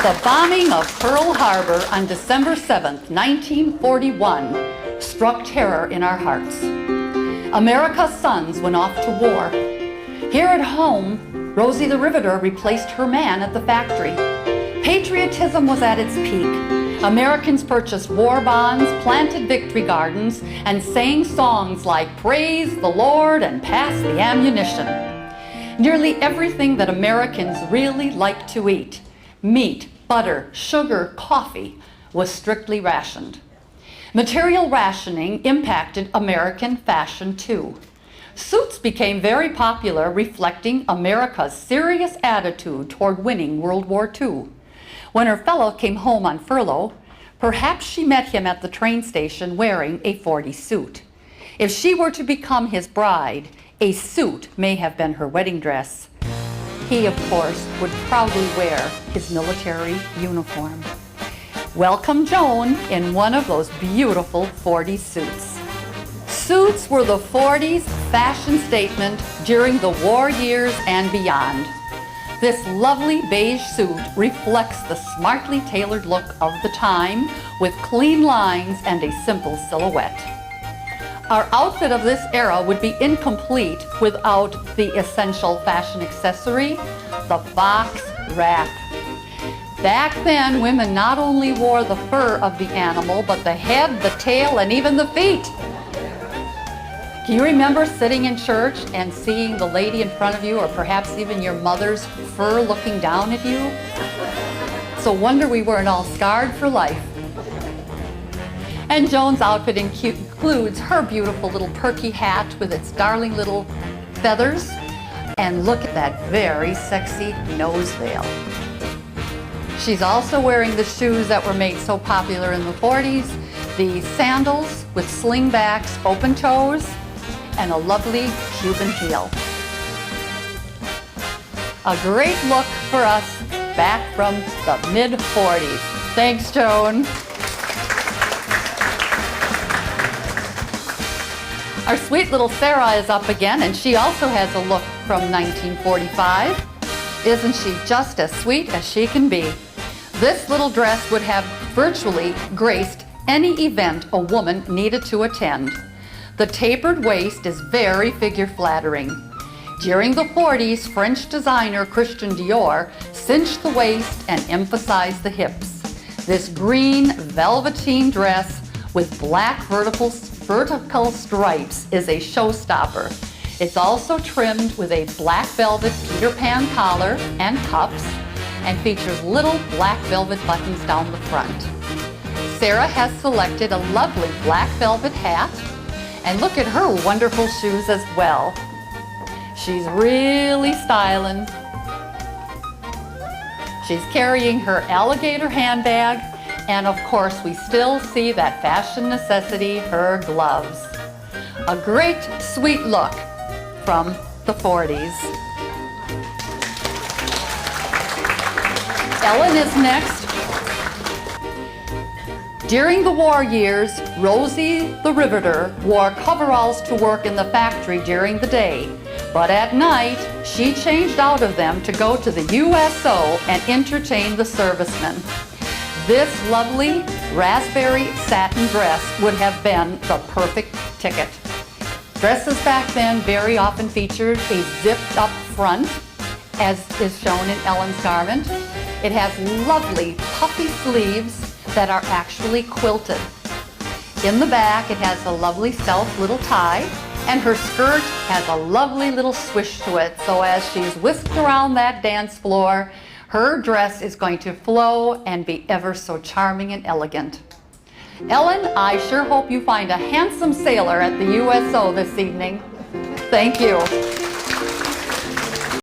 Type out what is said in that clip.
The bombing of Pearl Harbor on December 7th, 1941 struck terror in our hearts. America's sons went off to war. Here at home, Rosie the Riveter replaced her man at the factory. Patriotism was at its peak. Americans purchased war bonds, planted victory gardens, and sang songs like "Praise the Lord" and "Pass the ammunition." Nearly everything that Americans really like to eat, meat, butter, sugar, coffee, was strictly rationed. Material rationing impacted American fashion too. Suits became very popular, reflecting America's serious attitude toward winning World War II. When her fellow came home on furlough, perhaps she met him at the train station wearing a 40 suit. If she were to become his bride, a suit may have been her wedding dress. He, of course, would proudly wear his military uniform. Welcome Joan in one of those beautiful 40 suits. Suits were the 40s fashion statement during the war years and beyond. This lovely beige suit reflects the smartly tailored look of the time with clean lines and a simple silhouette. Our outfit of this era would be incomplete without the essential fashion accessory, the fox wrap. Back then, women not only wore the fur of the animal, but the head, the tail, and even the feet. Can you remember sitting in church and seeing the lady in front of you, or perhaps even your mother's fur looking down at you? It's a wonder we weren't all scarred for life. And Joan's outfit includes her beautiful little perky hat with its darling little feathers. And look at that very sexy nose veil. She's also wearing the shoes that were made so popular in the 40s, the sandals with slingbacks, open toes, and a lovely Cuban heel. A great look for us back from the mid-40s. Thanks, Joan. Our sweet little Sarah is up again, and she also has a look from 1945. Isn't she just as sweet as she can be? This little dress would have virtually graced any event a woman needed to attend. The tapered waist is very figure-flattering. During the 40s, French designer Christian Dior cinched the waist and emphasized the hips. This green velveteen dress with black vertical stripes is a showstopper. It's also trimmed with a black velvet Peter Pan collar and cuffs and features little black velvet buttons down the front. Sarah has selected a lovely black velvet hat, and look at her wonderful shoes as well. She's really styling. She's carrying her alligator handbag, and of course we still see that fashion necessity, her gloves. A great sweet look from the 40s. Ellen is next. During the war years, Rosie the Riveter wore coveralls to work in the factory during the day, but at night she changed out of them to go to the USO and entertain the servicemen. This lovely raspberry satin dress would have been the perfect ticket. Dresses back then very often featured a zipped up front, as is shown in Ellen's garment. It has lovely puffy sleeves that are actually quilted. In the back, it has a lovely self little tie, and her skirt has a lovely little swish to it, so as she's whisked around that dance floor, her dress is going to flow and be ever so charming and elegant. Ellen, I sure hope you find a handsome sailor at the USO this evening. Thank you.